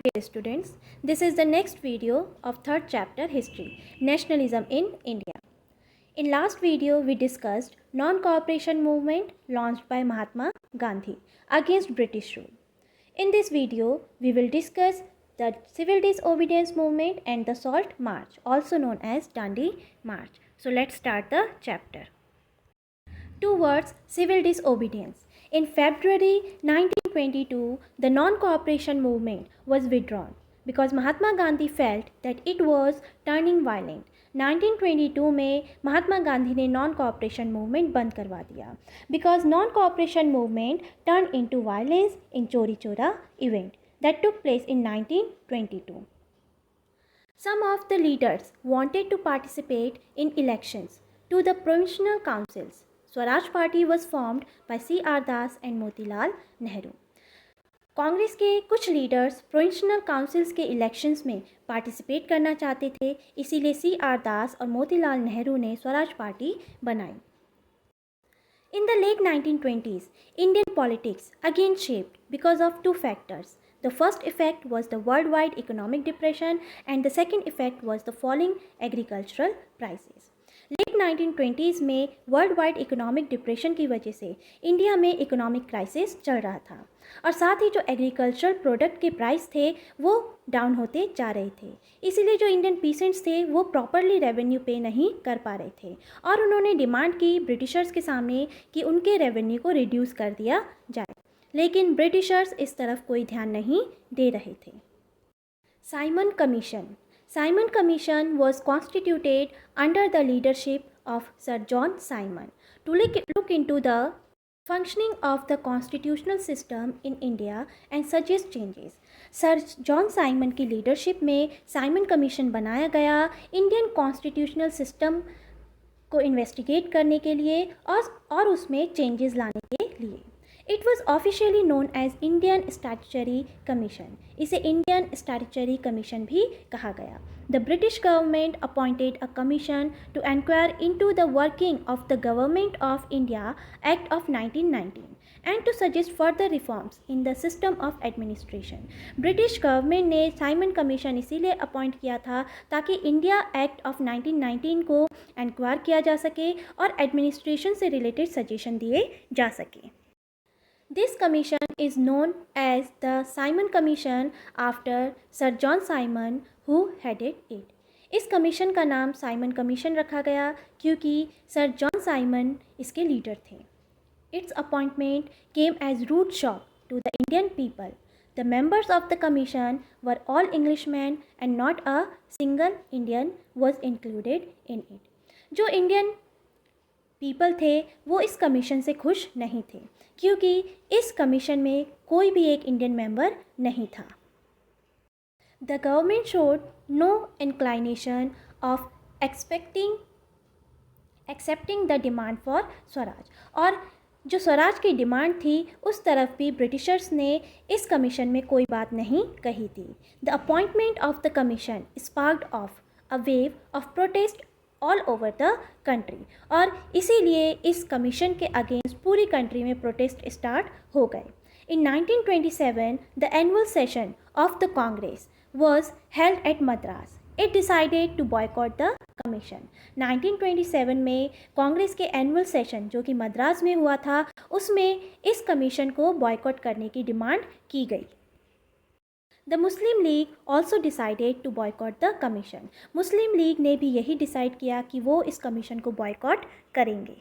dear students, this is the next video of third chapter History, Nationalism in India. In last video we discussed non-cooperation movement launched by Mahatma Gandhi against British rule. In this video we will discuss the civil disobedience movement and the Salt March, also known as Dandi March. So let's start the chapter. Towards civil disobedience. In February 1922, the non-cooperation movement was withdrawn because Mahatma Gandhi felt that it was turning violent. 1922 में महात्मा गांधी ने non cooperation movement बंद करवा दिया because non-cooperation movement turned into violence in चोरी चोरा event that took place in 1922. Some of the leaders wanted to participate in elections to the provincial councils. Swaraj Party was formed by C.R. Das and Motilal Nehru. Congress के कुछ leaders provincial councils के elections में participate करना चाहते थे, इसीलिए C.R. दास और मोतीलाल नेहरू ने स्वराज पार्टी बनाई. In the late 1920s, Indian politics again shaped because of two factors. The first effect was the worldwide economic depression and the second effect was the falling agricultural prices. Late 1920s में world wide economic depression की वजह से India में economic crisis चल रहा था और साथ ही जो एग्रीकल्चरल प्रोडक्ट के प्राइस थे वो डाउन होते जा रहे थे. इसीलिए जो इंडियन पीसेंट्स थे वो प्रॉपरली रेवेन्यू पे नहीं कर पा रहे थे और उन्होंने डिमांड की ब्रिटिशर्स के सामने कि उनके रेवेन्यू को रिड्यूस कर दिया जाए, लेकिन ब्रिटिशर्स इस तरफ कोई ध्यान नहीं दे रहे थे. Simon commission. Simon Commission was constituted under the leadership of Sir John Simon to look into the functioning of the constitutional system in India and suggest changes. Sir John Simon की leadership में Simon Commission बनाया गया Indian constitutional system को investigate करने के लिए और उसमें चेंजेस लाने के लिए. It was officially known as Indian Statutory Commission. इसे Indian Statutory Commission भी कहा गया. The British government appointed a commission to inquire into the working of the Government of India Act of 1919 and to suggest further reforms in the system of administration. British government ने Simon Commission इसीलिए appoint किया था ताकि India act of 1919 को inquire किया जा सके और एडमिनिस्ट्रेशन से रिलेटेड सजेशन दिए जा सके. This commission is known as the Simon Commission after Sir John Simon who headed it. इस कमीशन का नाम साइमन कमीशन रखा गया क्योंकि सर जॉन साइमन इसके लीडर थे. Its appointment came as rude shock to the Indian people. The members of the commission were all Englishmen and not a single Indian was included in it. जो Indian people थे वो इस commission से खुश नहीं थे क्योंकि इस कमीशन में कोई भी एक इंडियन मेंबर नहीं था. The government showed no inclination of accepting the demand for swaraj. और जो स्वराज की डिमांड थी उस तरफ भी ब्रिटिशर्स ने इस कमीशन में कोई बात नहीं कही थी. The appointment of the commission sparked of a wave of protest all over the country और इसीलिए इस कमीशन के अगेंस्ट पूरी कंट्री में प्रोटेस्ट स्टार्ट हो गए. In 1927 the annual session of the Congress was held at Madras. It decided to boycott the commission. 1927 में कांग्रेस के एनुअल सेशन जो कि मद्रास में हुआ था उसमें इस कमीशन को बॉयकॉट करने की डिमांड की गई. The Muslim League also decided to boycott the commission. Muslim league ने भी यही डिसाइड किया कि वो इस कमीशन को बॉयकॉट करेंगे.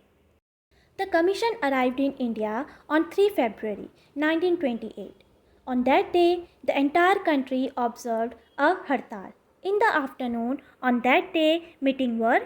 The commission arrived in India on 3 February 1928. On that day, the entire country observed a hartal. In the afternoon, on that day, meetings were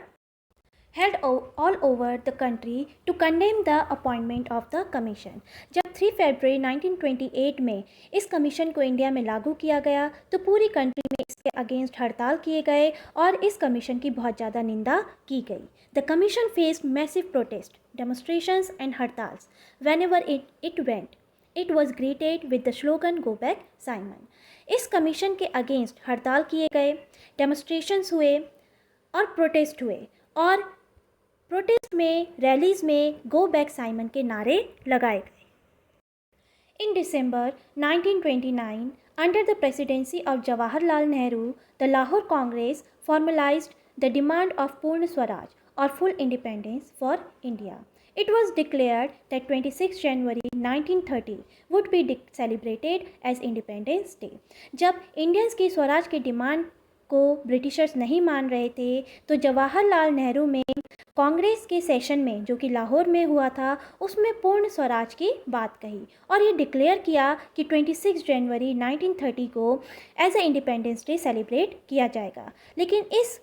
held all over the country to condemn the appointment of the commission. जब 3 फरवरी 1928 में इस commission को India में लागू किया गया तो पूरी कंट्री में इसके अगेंस्ट हड़ताल किए गए और इस कमीशन की बहुत ज़्यादा निंदा की गई. The commission faced massive protest, demonstrations and हड़ताल्स. Whenever it went it was greeted with the slogan go back Simon. इस कमीशन के अगेंस्ट हड़ताल किए गए, डेमोस्ट्रेशंस हुए और प्रोटेस्ट हुए और प्रोटेस्ट में रैलीज में गो बैक साइमन के नारे लगाए गए. In December 1929, Under the presidency of Jawaharlal Nehru, the Lahore Congress formalized the demand of Purna Swaraj or full independence for India. It was declared that 26 January 1930 would be celebrated as Independence Day. जब Indians की स्वराज की demand को Britishers नहीं मान रहे थे तो जवाहरलाल नेहरू में कांग्रेस के सेशन में जो कि लाहौर में हुआ था उसमें पूर्ण स्वराज की बात कही और ये डिक्लेयर किया कि 26 जनवरी 1930 को as a independence day celebrate किया जाएगा। लेकिन इस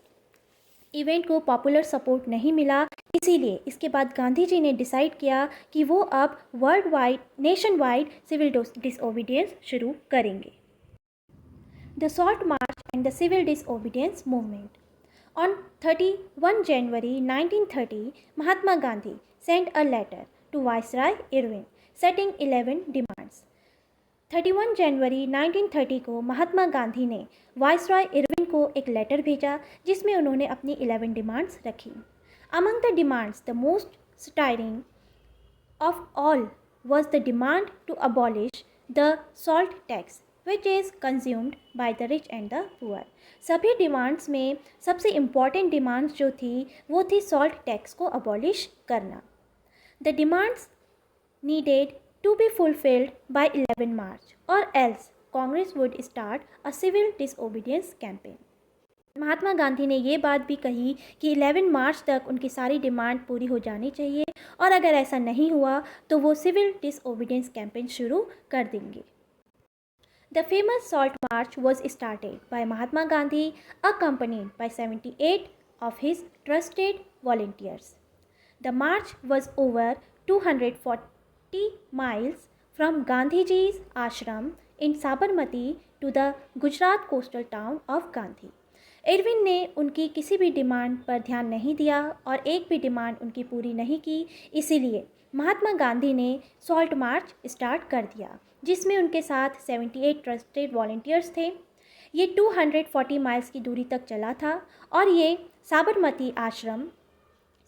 इवेंट को पॉपुलर सपोर्ट नहीं मिला, इसीलिए इसके बाद गांधी जी ने डिसाइड किया कि वो अब world wide nation wide civil disobedience शुरू करेंगे। The salt march and the civil disobedience movement. On 31 January 1930, Mahatma Gandhi sent a letter to Viceroy Irwin setting 11 demands. 31 जनवरी 1930 को महात्मा गांधी ने वाइसरॉय इरविन को एक लेटर भेजा जिसमें उन्होंने अपनी 11 डिमांड्स रखी। Among the demands, the most staring of all was the demand to abolish the salt tax which is consumed by the rich and the poor. सभी डिमांड्स में सबसे इम्पॉर्टेंट डिमांड्स जो थी वो थी सॉल्ट टैक्स को abolish करना। The demands needed to be fulfilled by 11 March और else Congress would start a civil disobedience campaign. Mahatma Gandhi ने ये बात भी कही कि 11 मार्च तक उनकी सारी डिमांड पूरी हो जानी चाहिए और अगर ऐसा नहीं हुआ तो वो सिविल डिसओबीडियंस कैंपेन शुरू कर देंगे। The famous Salt March was started by Mahatma Gandhi accompanied by 78 of his trusted volunteers. The march was over 240 miles from Gandhiji's ashram in Sabarmati to the Gujarat coastal town of Gandhi. Irwin ने उनकी किसी भी demand पर ध्यान नहीं दिया और एक भी डिमांड उनकी पूरी नहीं की, इसीलिए महात्मा गांधी ने सॉल्ट मार्च स्टार्ट कर दिया जिसमें उनके साथ 78 ट्रस्टेड वॉलंटियर्स थे। ये 240 माइल्स की दूरी तक चला था और ये साबरमती आश्रम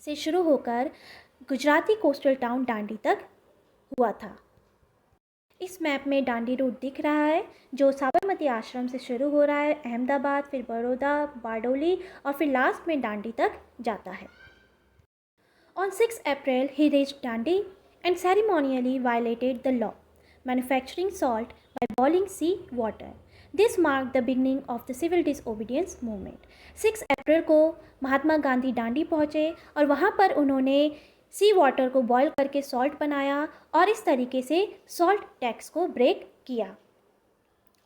से शुरू होकर गुजराती कोस्टल टाउन डांडी तक हुआ था। इस मैप में डांडी रूट दिख रहा है जो साबरमती आश्रम से शुरू हो रहा है, अहमदाबाद, फिर बड़ौदा, बारडोली और फिर लास्ट में डांडी तक जाता है। On 6 April, he reached Dandi and ceremonially violated the law, manufacturing salt by boiling sea water. This marked the beginning of the civil disobedience movement. 6 अप्रैल को महात्मा गांधी डांडी पहुँचे और वहाँ पर उन्होंने सी वाटर को बॉयल करके सॉल्ट बनाया और इस तरीके से सॉल्ट टैक्स को ब्रेक किया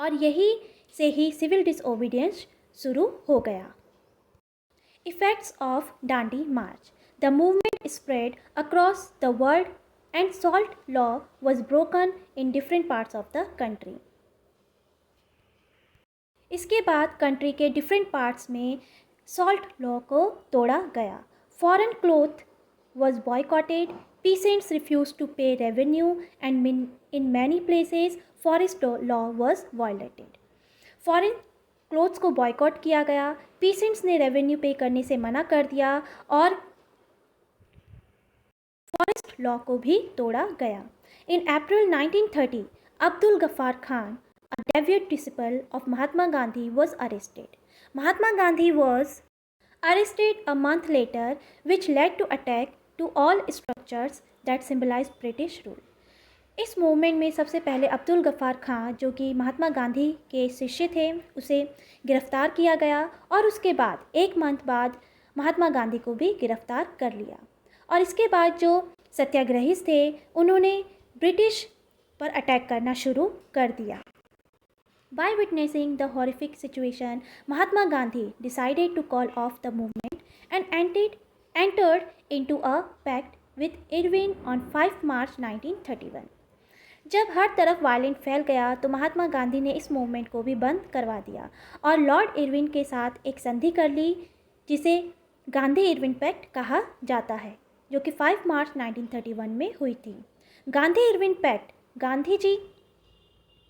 और यही से ही सिविल डिसओबीडियंस शुरू हो गया। Effects of Dandi March. The movement spread across the world and salt law was broken in different parts of the country. इसके बाद कंट्री के डिफरेंट पार्ट्स में सॉल्ट लॉ को तोड़ा गया। Foreign cloth was boycotted, peasants refused to pay revenue and in many places forest law was violated. Foreign clothes को boycott किया गया, पीसेंट्स ने रेवेन्यू पे करने से मना कर दिया और फॉरेस्ट लॉ को भी तोड़ा गया। In April 1930, Abdul Gaffar Khan, a devout disciple of Mahatma Gandhi, was arrested. Mahatma Gandhi was arrested a month later, which led to attack to all structures that symbolized British rule. इस मूवमेंट में सबसे पहले अब्दुल गफ्फार खान जो कि महात्मा गांधी के शिष्य थे उसे गिरफ्तार किया गया और उसके बाद एक मंथ बाद महात्मा गांधी को भी गिरफ्तार कर लिया और इसके बाद जो सत्याग्रही थे उन्होंने ब्रिटिश पर अटैक करना शुरू कर दिया। By witnessing the horrific situation, Mahatma Gandhi decided to call off the movement and entered into a pact with Irwin on 5 March 1931. जब हर तरफ वायलेंट फैल गया तो महात्मा गांधी ने इस मूवमेंट को भी बंद करवा दिया और लॉर्ड इरविन के साथ एक संधि कर ली जिसे गांधी इरविन पैक्ट कहा जाता है जो कि 5 मार्च 1931 में हुई थी। Gandhi Irwin pact, Gandhi ji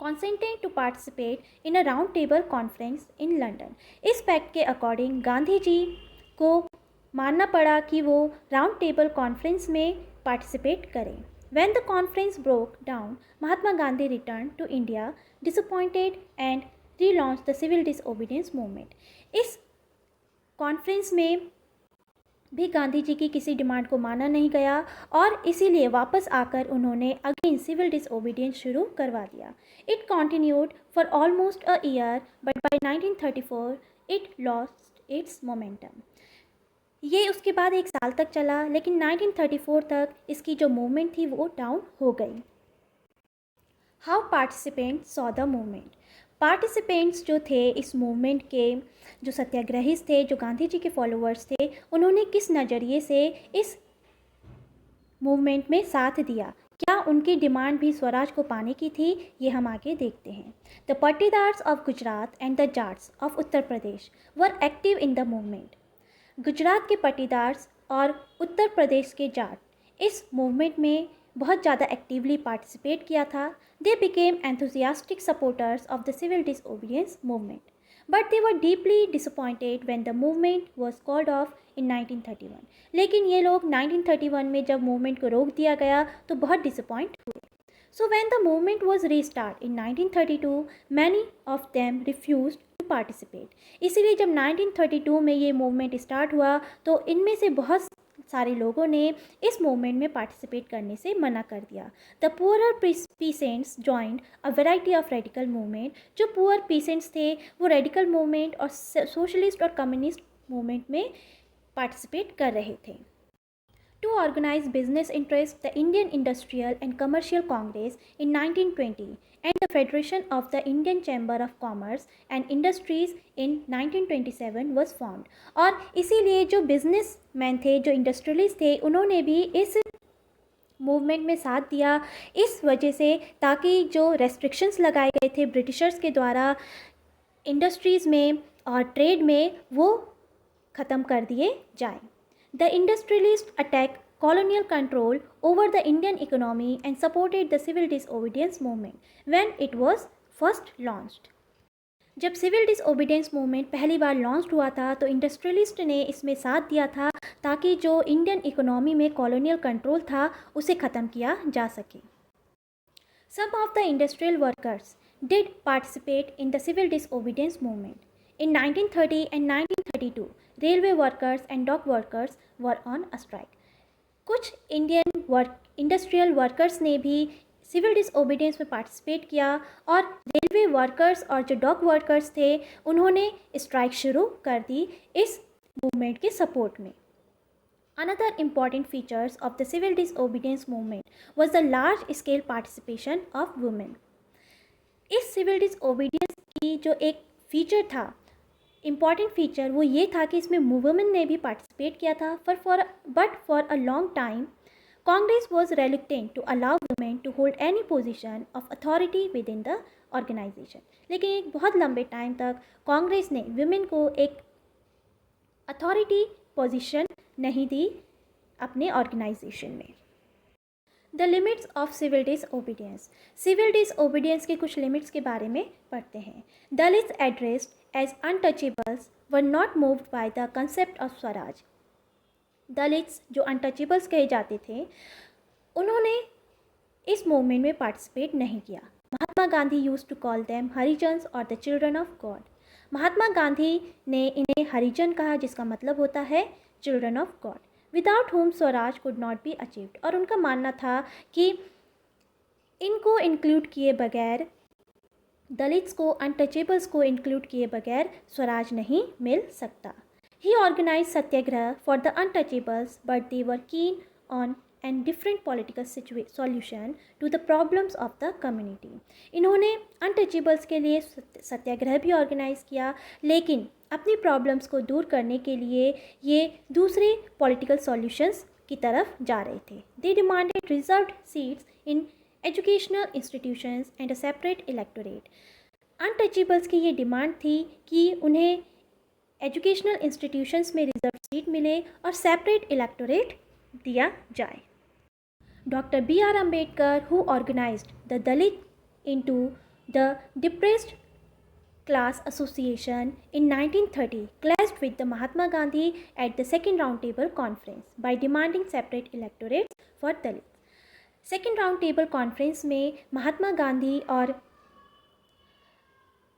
consented to participate in a round table conference in London. इस पैक्ट के अकॉर्डिंग गांधी जी को मानना पड़ा कि वो राउंड टेबल कॉन्फ्रेंस में पार्टिसिपेट करें। When the conference broke down, Mahatma Gandhi returned to India disappointed and relaunched the civil disobedience movement. इस कॉन्फ्रेंस में भी गांधी जी की किसी डिमांड को माना नहीं गया और इसीलिए वापस आकर उन्होंने अगेन सिविल डिसओबीडियंस शुरू करवा दिया. It continued for almost a year but by 1934 it lost its momentum. ये उसके बाद एक साल तक चला, लेकिन 1934 तक इसकी जो मूवमेंट थी वो डाउन हो गई. How participant saw the movement. Participants जो थे इस मूवमेंट के, जो सत्याग्रही थे, जो गांधी जी के फॉलोअर्स थे, उन्होंने किस नज़रिए से इस मूवमेंट में साथ दिया. क्या उनकी डिमांड भी स्वराज को पाने की थी, ये हम आगे देखते हैं. The Patidars of Gujarat and the Jats of Uttar Pradesh were active in the movement. Gujarat के पट्टीदार्स और उत्तर प्रदेश के जाट इस मूवमेंट में बहुत ज़्यादा एक्टिवली पार्टिसिपेट किया था. They became enthusiastic supporters of the civil disobedience movement, but they were deeply disappointed when the movement was called off in 1931. लेकिन ये लोग 1931 में जब मूवमेंट को रोक दिया गया तो बहुत डिसअपॉइंट हुए. So when the movement was restart in 1932 many of them refused to participate. इसीलिए जब 1932 में ये मूवमेंट स्टार्ट हुआ तो इनमें से बहुत सारे लोगों ने इस मूवमेंट में पार्टिसिपेट करने से मना कर दिया. The poorer peasants joined a variety of radical movement. जो पुअर पीसेंट्स थे वो रेडिकल मूवमेंट और सोशलिस्ट और कम्युनिस्ट मूवमेंट में पार्टिसिपेट कर रहे थे. To organize business interests, the Indian Industrial and Commercial Congress in 1920 and the Federation of the Indian Chamber of Commerce and Industries in 1927 was formed. और इसीलिए जो businessman थे, जो इंडस्ट्रियलिस्ट थे, उन्होंने भी इस मूवमेंट में साथ दिया इस वजह से ताकि जो रेस्ट्रिक्शंस लगाए गए थे ब्रिटिशर्स के द्वारा इंडस्ट्रीज़ में और ट्रेड में, वो ख़त्म कर दिए जाए. The industrialists attacked colonial control over the Indian economy and supported the civil disobedience movement when it was first launched. जब सिविल डिसओबीडियंस मूवमेंट पहली बार लॉन्च हुआ था तो इंडस्ट्रियलिस्ट ने इसमें साथ दिया था ताकि जो इंडियन इकोनॉमी में कॉलोनियल कंट्रोल था उसे ख़त्म किया जा सके. Some of the industrial workers did participate in the civil disobedience movement. In 1930 and 1932, railway workers and dock workers were on a strike. कुछ इंडस्ट्रियल वर्कर्स ने भी सिविल डिसओबीडियंस में पार्टिसिपेट किया और रेलवे वर्कर्स और जो डॉक वर्कर्स थे उन्होंने स्ट्राइक शुरू कर दी इस मूवमेंट के सपोर्ट में. Another important features of the civil disobedience movement was the large scale participation of women. इस सिविल डिसओबीडियंस की जो एक फीचर था, इम्पॉर्टेंट फीचर, वो ये था कि इसमें वुमेन ने भी पार्टिसिपेट किया था. But for a long time Congress was reluctant to allow women to hold any position of authority within the organisation. लेकिन एक बहुत लंबे टाइम तक कांग्रेस ने वुमेन को एक अथॉरिटी पोजीशन नहीं दी अपने ऑर्गेनाइजेशन में. The limits of civil disobedience. Civil disobedience के कुछ लिमिट्स के बारे में पढ़ते हैं. Dalits addressed as untouchables were not moved by the concept of swaraj. Dalits जो अनटचेबल्स कहे जाते थे उन्होंने इस मूवमेंट में पार्टिसिपेट नहीं किया. Mahatma Gandhi used to call them Harijans और the children of God. Mahatma Gandhi ने इन्हें हरिजन कहा जिसका मतलब होता है children of God, without home Swaraj could not be achieved. और उनका मानना था कि इनको इंक्लूड किए बगैर, दलित्स को, अनटचेबल्स को इंक्लूड किए बगैर स्वराज नहीं मिल सकता. He organise satyagraha for the untouchables but they were keen on and different political solution to the problems of the community. इन्होंने अनटचेबल्स के लिए सत्याग्रह भी ऑर्गेनाइज किया, लेकिन अपनी प्रॉब्लम्स को दूर करने के लिए ये दूसरे पॉलिटिकल सॉल्यूशंस की तरफ जा रहे थे. They demanded reserved seats in educational institutions and a separate electorate. Untouchables की ये डिमांड थी कि उन्हें एजुकेशनल इंस्टीट्यूशंस में रिजर्व सीट मिले और सेपरेट इलेक्टोरेट दिया जाए. Doctor B.R. Ambedkar, who organized the Dalit into the Depressed Class Association in 1930, clashed with the Mahatma Gandhi at the second roundtable conference by demanding separate electorates for Dalits. Second round table conference में महात्मा गांधी और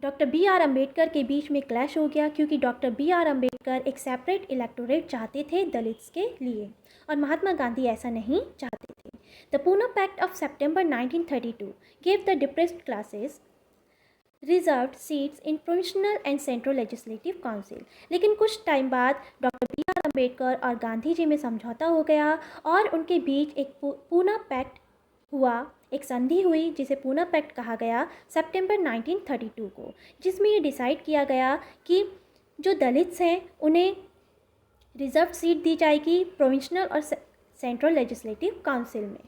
doctor B are Ambedkar के बीच में clash हो गया, क्योंकि doctor B are Ambedkar एक separate electorate चाहते थे दलित्स के लिए और महात्मा गांधी ऐसा नहीं चाहते थे। The Poona pact of September 1932 gave the depressed classes reserved seats in provincial and central legislative council. लेकिन कुछ टाइम बाद डॉक्टर बी आर अम्बेडकर और गांधी जी में समझौता हो गया और उनके बीच एक पूना पैक्ट हुआ, एक संधि हुई जिसे पूना पैक्ट कहा गया सितंबर 1932 को, जिसमें ये डिसाइड किया गया कि जो दलित्स हैं उन्हें रिजर्व सीट दी जाएगी प्रोविंशनल और सेंट्रल लेजिस्लेटिव काउंसिल में।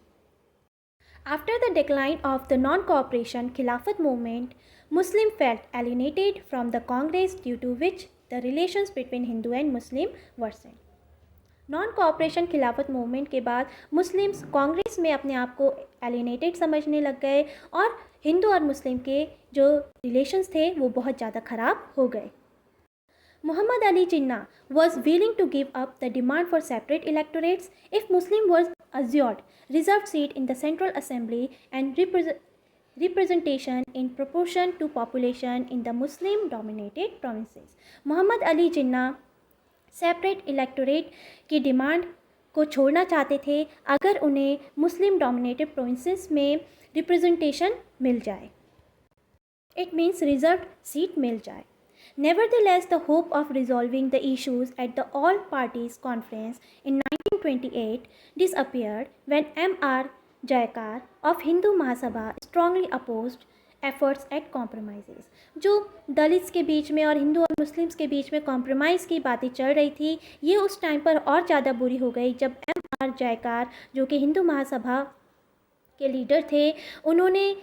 After the decline of the non cooperation खिलाफत movement, Muslim felt alienated from the Congress, due to which the relations between Hindu and Muslim worsened. Non cooperation खिलाफत movement के बाद Muslims Congress में अपने आप को alienated समझने लग गए और हिंदू और मुस्लिम के जो रिलेशंस थे वो बहुत ज़्यादा ख़राब हो गए। Muhammad Ali Jinnah was willing to give up the demand for separate electorates if Muslim was assured reserved seat in the Central Assembly and representation in proportion to population in the Muslim dominated provinces. Mohammad Ali Jinnah separate electorate की demand को छोड़ना चाहते थे अगर उन्हें Muslim dominated provinces में representation मिल जाए, इट मीन्स रिजर्व्ड सीट मिल जाए। Nevertheless, the hope of resolving the issues at the All Parties Conference in 1928 disappeared when M.R. Jayakar of Hindu Mahasabha strongly opposed efforts at compromises. जो Dalits के बीच में और हिंदू और Muslims के बीच में compromise की बातें चल रही थी, ये उस टाइम पर और ज़्यादा बुरी हो गई जब M.R. जयकार जो कि हिंदू महासभा के लीडर थे, उन्होंने